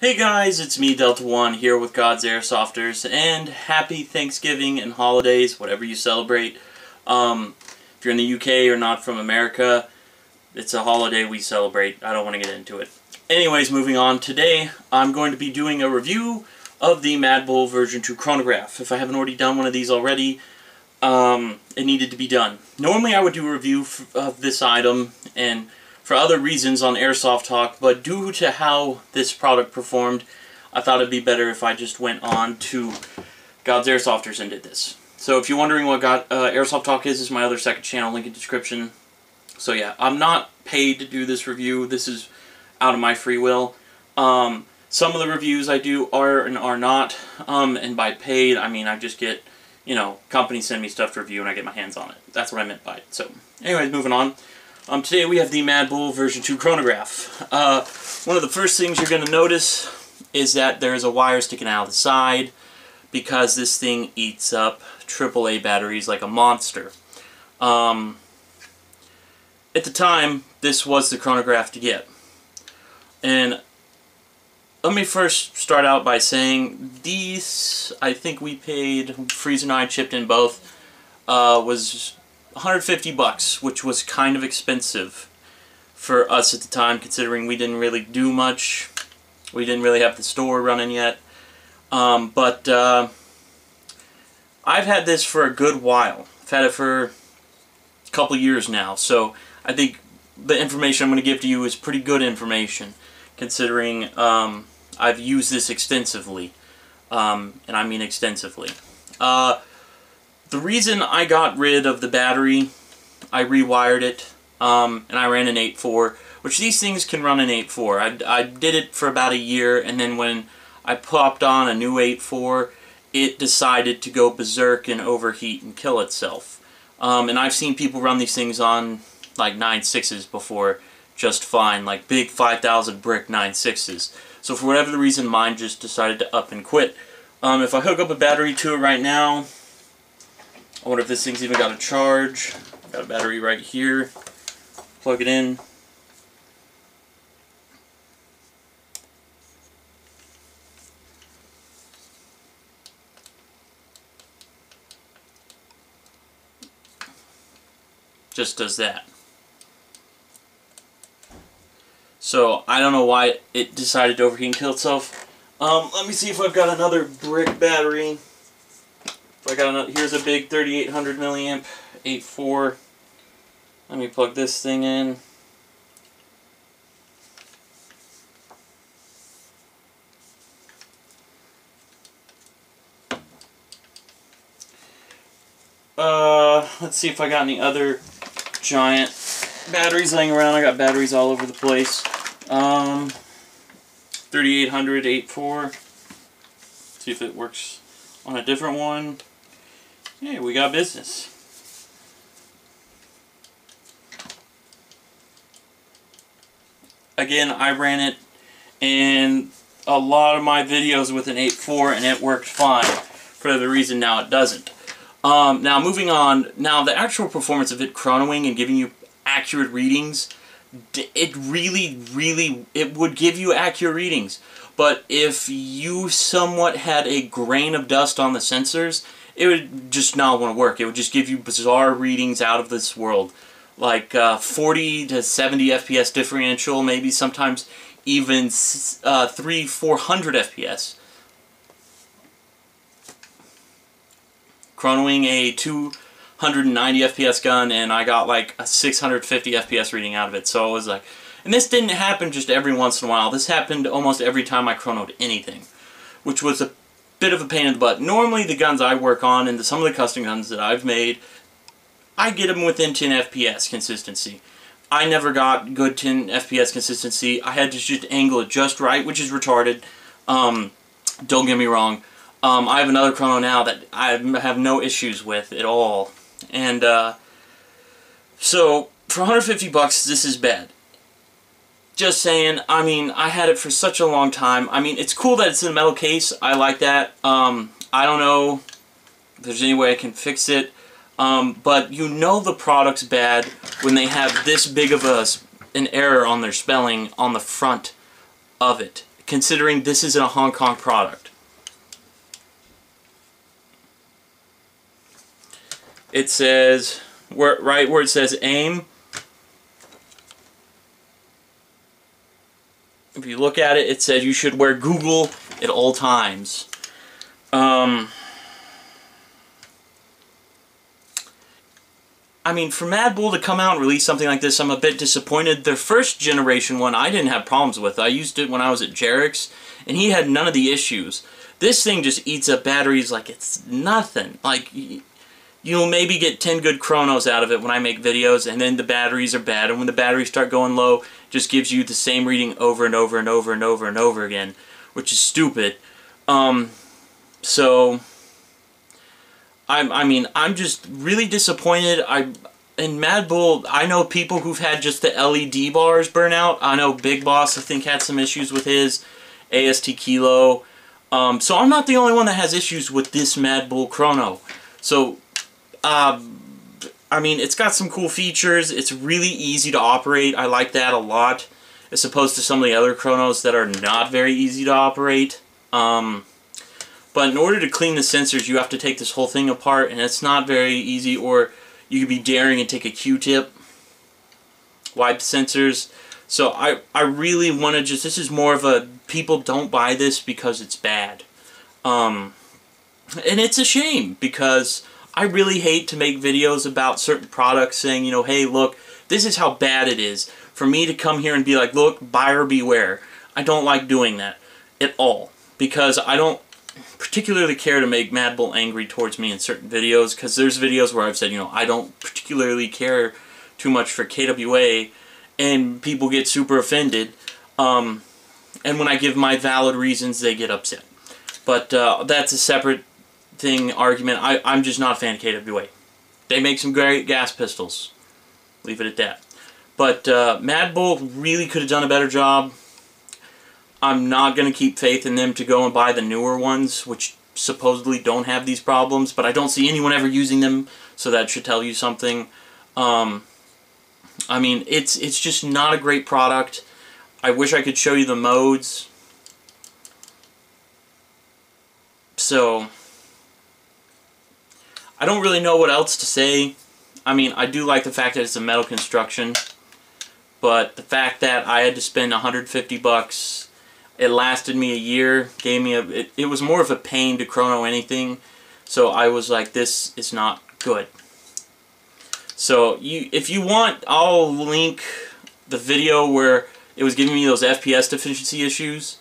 Hey guys, it's me, Delta1, here with God's Airsofters, and happy Thanksgiving and holidays, whatever you celebrate. If you're in the UK or not from America, it's a holiday we celebrate. I don't want to get into it. Anyways, moving on. Today, I'm going to be doing a review of the Madbull version 2 chronograph. If I haven't already done one of these already, it needed to be done. Normally I would do a review of this item and for other reasons on Airsoft Talk, but due to how this product performed, I thought it'd be better if I just went on to God's Airsofters and did this. So if you're wondering what Airsoft Talk is my other second channel, link in description. So yeah, I'm not paid to do this review. This is out of my free will. Some of the reviews I do are and are not, and by paid, I mean I just get, you know, companies send me stuff to review and I get my hands on it. That's what I meant by it. So anyways, moving on. Today we have the Madbull version 2 chronograph. One of the first things you're going to notice is that there's a wire sticking out of the side because this thing eats up AAA batteries like a monster. At the time, this was the chronograph to get. And let me first start out by saying these, I think we paid, Freeze and I chipped in both, was $150, which was kind of expensive for us at the time, considering we didn't really do much. We didn't really have the store running yet. But I've had this for a good while. I've had it for a couple years now, so I think the information I'm going to give to you is pretty good information, considering I've used this extensively, and I mean extensively. The reason I got rid of the battery, I rewired it, and I ran an 8.4, which these things can run an 8.4. I did it for about a year, and then when I popped on a new 8.4, it decided to go berserk and overheat and kill itself. And I've seen people run these things on like 9.6s before just fine, like big 5,000 brick 9.6s. So for whatever the reason, mine just decided to up and quit. If I hook up a battery to it right now, I wonder if this thing's even got a charge. Got a battery right here. Plug it in. Just does that. So I don't know why it decided to overheat and kill itself. Let me see if I've got another brick battery. I got another, here's a big 3800 milliamp 8.4. Let me plug this thing in. Let's see if I got any other giant batteries laying around. I got batteries all over the place. 3800 8.4. See if it works on a different one. Hey, we got business. Again, I ran it in a lot of my videos with an 8.4 and it worked fine. For the reason now it doesn't. Now moving on, now the actual performance of it chronoing and giving you accurate readings, it would give you accurate readings. But if you somewhat had a grain of dust on the sensors, it would just not want to work. It would just give you bizarre readings out of this world. Like 40 to 70 FPS differential, maybe sometimes even 300-400 FPS. Chronoing a 290 FPS gun, and I got like a 650 FPS reading out of it. So it was like, and this didn't happen just every once in a while. This happened almost every time I chronoed anything, which was a bit of a pain in the butt. Normally the guns I work on and some of the custom guns that I've made, I get them within 10 FPS consistency. I never got good 10 FPS consistency. I had to just angle it just right, which is retarded. Don't get me wrong. I have another chrono now that I have no issues with at all. And so for $150, this is bad. Just saying, I mean, I had it for such a long time. I mean, it's cool that it's in a metal case. I like that. I don't know if there's any way I can fix it. But you know the product's bad when they have this big of an error on their spelling on the front of it. considering this isn't a Hong Kong product. It says, right where it says AIM, if you look at it, it says you should wear Google at all times. I mean, for Madbull to come out and release something like this, I'm a bit disappointed. Their first generation one, I didn't have problems with. I used it when I was at Jarek's, and he had none of the issues. This thing just eats up batteries like it's nothing. Like, you'll maybe get 10 good chronos out of it when I make videos, and then the batteries are bad, and when the batteries start going low, it just gives you the same reading over and over and over and over and over again, which is stupid. So I mean, I'm just really disappointed. In Madbull, I know people who've had just the LED bars burn out. I know Big Boss, I think, had some issues with his AST Kilo. So I'm not the only one that has issues with this Madbull Chrono. So, I mean, it's got some cool features. It's really easy to operate. I like that a lot, as opposed to some of the other Chronos that are not very easy to operate. But in order to clean the sensors, you have to take this whole thing apart, and it's not very easy. Or you could be daring and take a Q-tip, wipe the sensors. So I really want to just, this is more of a, people don't buy this because it's bad. And it's a shame, because I really hate to make videos about certain products saying, you know, hey, look, this is how bad it is. For me to come here and be like, look, buyer beware. I don't like doing that at all, because I don't particularly care to make Madbull angry towards me in certain videos, because there's videos where I've said, you know, I don't particularly care too much for KWA, and people get super offended, and when I give my valid reasons, they get upset. But that's a separate argument. I'm just not a fan of KWA. They make some great gas pistols. Leave it at that. But Madbull really could have done a better job. I'm not going to keep faith in them to go and buy the newer ones, which supposedly don't have these problems, but I don't see anyone ever using them, so that should tell you something. I mean, it's just not a great product. I wish I could show you the modes. So, I don't really know what else to say. I mean, I do like the fact that it's a metal construction, but the fact that I had to spend 150 bucks, it lasted me a year, gave me it was more of a pain to chrono anything, so I was like, this is not good. So, if you want, I'll link the video where it was giving me those FPS deficiency issues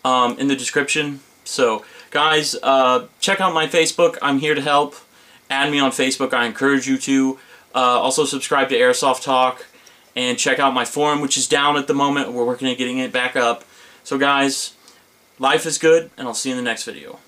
in the description. So, guys, check out my Facebook. I'm here to help. Add me on Facebook. I encourage you to. Also, subscribe to Airsoft Talk. And check out my forum, which is down at the moment. We're working at getting it back up. So, guys, life is good, and I'll see you in the next video.